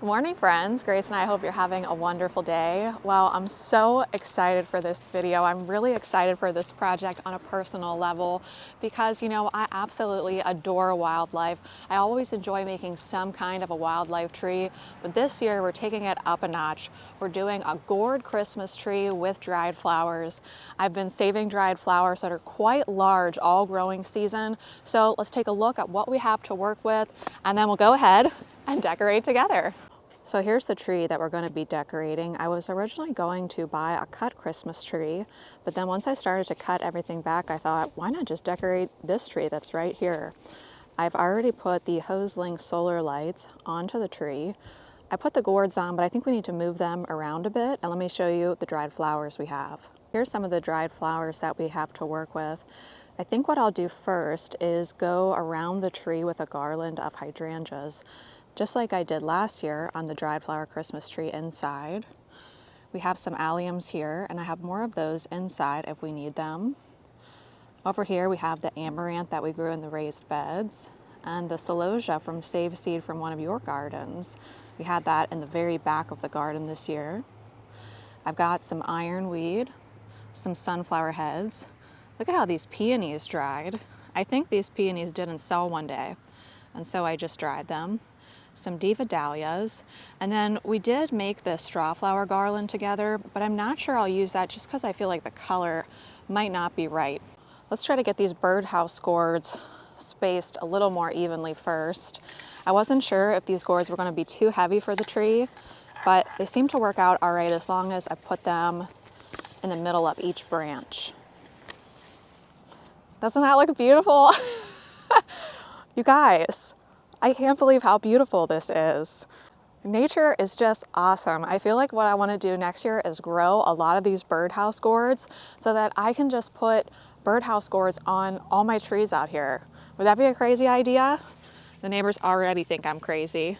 Morning friends, Grace and I hope you're having a wonderful day. Well, I'm so excited for this video. I'm really excited for this project on a personal level because, I absolutely adore wildlife. I always enjoy making some kind of a wildlife tree, but this year we're taking it up a notch. We're doing a gourd Christmas tree with dried flowers. I've been saving dried flowers that are quite large all growing season. So let's take a look at what we have to work with and then we'll go ahead and decorate together. So here's the tree that we're going to be decorating. I was originally going to buy a cut Christmas tree, but then once I started to cut everything back, I thought, why not just decorate this tree that's right here? I've already put the hose-link solar lights onto the tree. I put the gourds on, but I think we need to move them around a bit, and let me show you the dried flowers we have. Here's some of the dried flowers that we have to work with. I think what I'll do first is go around the tree with a garland of hydrangeas, just like I did last year on the dried flower Christmas tree inside. We have some alliums here, and I have more of those inside if we need them. Over here we have the amaranth that we grew in the raised beds, and the celosia from Save Seed from one of your gardens. We had that in the very back of the garden this year. I've got some ironweed, some sunflower heads. Look at how these peonies dried. I think these peonies didn't sell one day, and so I just dried them. Some diva dahlias, and then we did make the straw flower garland together, but I'm not sure I'll use that just because I feel like the color might not be right. Let's try to get these birdhouse gourds spaced a little more evenly first. I wasn't sure if these gourds were going to be too heavy for the tree, but they seem to work out all right as long as I put them in the middle of each branch. Doesn't that look beautiful? You guys, I can't believe how beautiful this is. Nature is just awesome. I feel like what I want to do next year is grow a lot of these birdhouse gourds so that I can just put birdhouse gourds on all my trees out here. Would that be a crazy idea? The neighbors already think I'm crazy.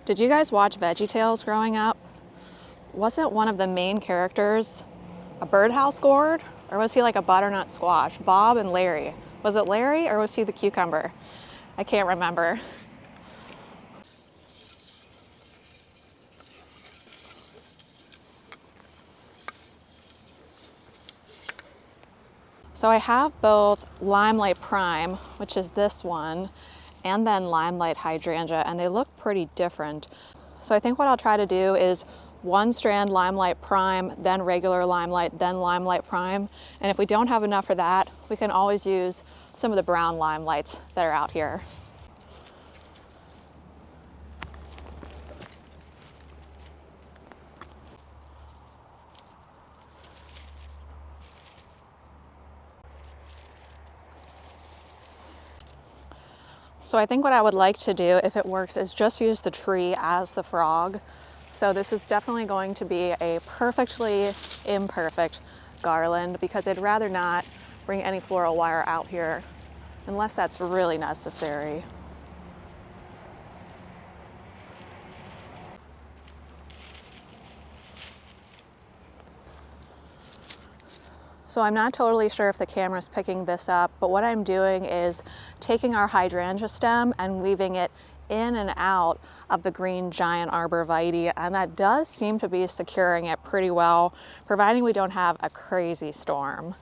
Did you guys watch VeggieTales growing up? Wasn't one of the main characters a birdhouse gourd? Or was he like a butternut squash? Bob and Larry. Was it Larry or was he the cucumber? I can't remember. So I have both Limelight Prime, which is this one, and then Limelight Hydrangea, and they look pretty different. So I think what I'll try to do is one strand Limelight Prime, then regular Limelight, then Limelight Prime. And if we don't have enough for that, we can always use some of the brown Limelights that are out here. So I think what I would like to do, if it works, is just use the tree as the frog. So this is definitely going to be a perfectly imperfect garland because I'd rather not bring any floral wire out here unless that's really necessary. So I'm not totally sure if the camera's picking this up, but what I'm doing is taking our hydrangea stem and weaving it in and out of the green giant arborvitae, and that does seem to be securing it pretty well, providing we don't have a crazy storm.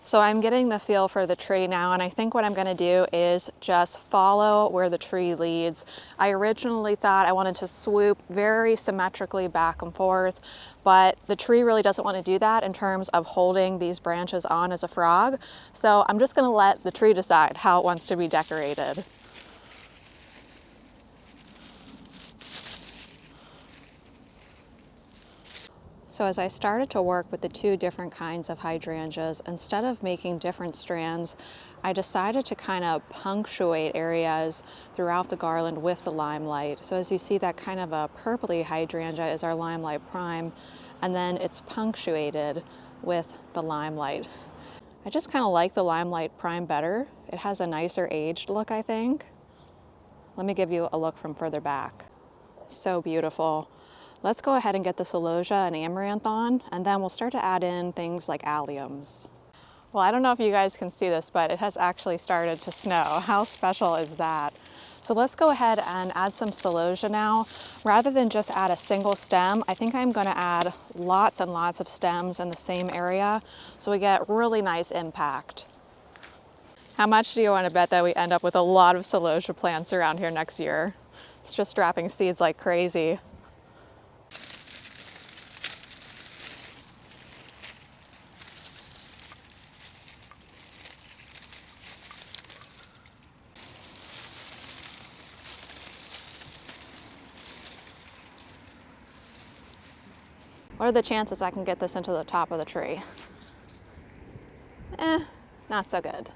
So I'm getting the feel for the tree now, and I think what I'm going to do is just follow where the tree leads. I originally thought I wanted to swoop very symmetrically back and forth, but the tree really doesn't want to do that in terms of holding these branches on as a frog. So I'm just going to let the tree decide how it wants to be decorated. So as I started to work with the two different kinds of hydrangeas, instead of making different strands, I decided to kind of punctuate areas throughout the garland with the limelight. So as you see, that kind of a purpley hydrangea is our Limelight Prime, and then it's punctuated with the limelight. I just kind of like the Limelight Prime better. It has a nicer aged look, I think. Let me give you a look from further back. So beautiful. Let's go ahead and get the celosia and amaranth on, and then we'll start to add in things like alliums. Well, I don't know if you guys can see this, but it has actually started to snow. How special is that? So let's go ahead and add some celosia now. Rather than just add a single stem, I think I'm gonna add lots and lots of stems in the same area so we get really nice impact. How much do you want to bet that we end up with a lot of celosia plants around here next year? It's just dropping seeds like crazy. What are the chances I can get this into the top of the tree? Not so good.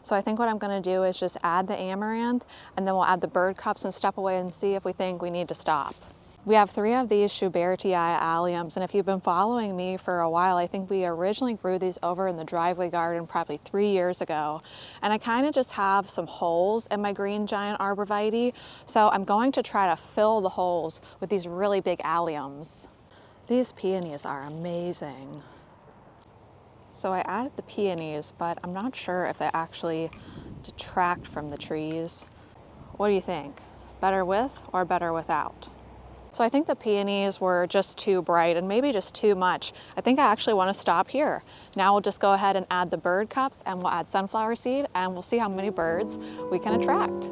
So I think what I'm gonna do is just add the amaranth, and then we'll add the bird cups and step away and see if we think we need to stop. We have 3 of these arborvitae alliums, and if you've been following me for a while, I think we originally grew these over in the driveway garden probably 3 years ago. And I kind of just have some holes in my green giant arborvitae, so I'm going to try to fill the holes with these really big alliums. These peonies are amazing. So I added the peonies, but I'm not sure if they actually detract from the trees. What do you think? Better with or better without? So I think the peonies were just too bright and maybe just too much. I think I actually want to stop here. Now we'll just go ahead and add the bird cups, and we'll add sunflower seed, and we'll see how many birds we can attract.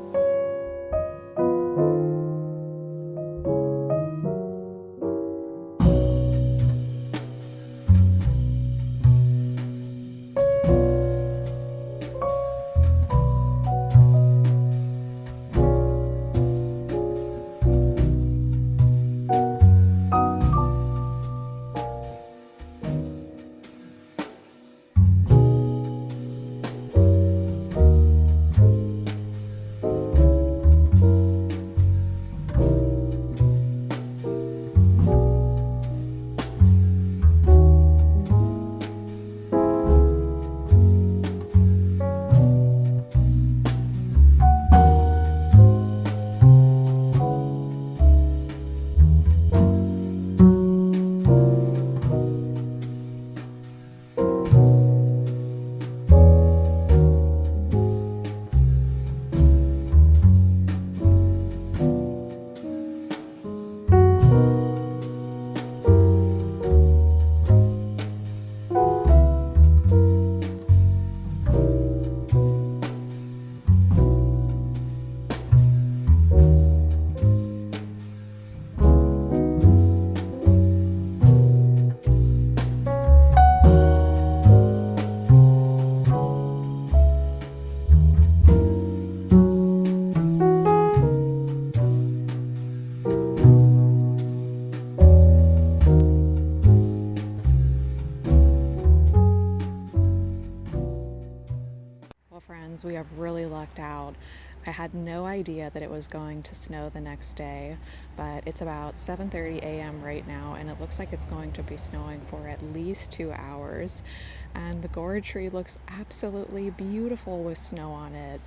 Friends, we have really lucked out. I had no idea that it was going to snow the next day, but it's about 7:30 a.m. right now, and it looks like it's going to be snowing for at least 2 hours. And the gourd tree looks absolutely beautiful with snow on it.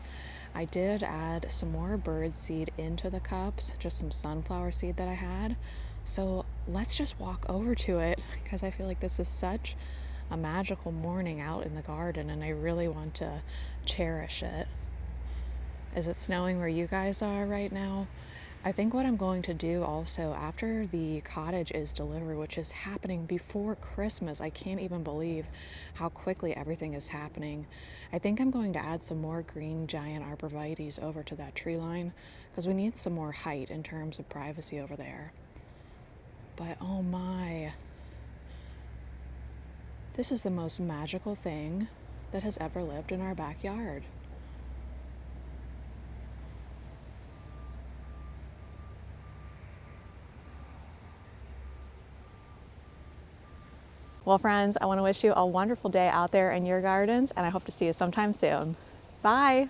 I did add some more bird seed into the cups, just some sunflower seed that I had. So let's just walk over to it, because I feel like this is such a magical morning out in the garden, and I really want to cherish it. Is it snowing where you guys are right now? I think what I'm going to do also after the cottage is delivered, which is happening before Christmas, I can't even believe how quickly everything is happening. I think I'm going to add some more green giant arborvitaes over to that tree line, because we need some more height in terms of privacy over there. But oh my, this is the most magical thing that has ever lived in our backyard. Well, friends, I want to wish you a wonderful day out there in your gardens, and I hope to see you sometime soon. Bye.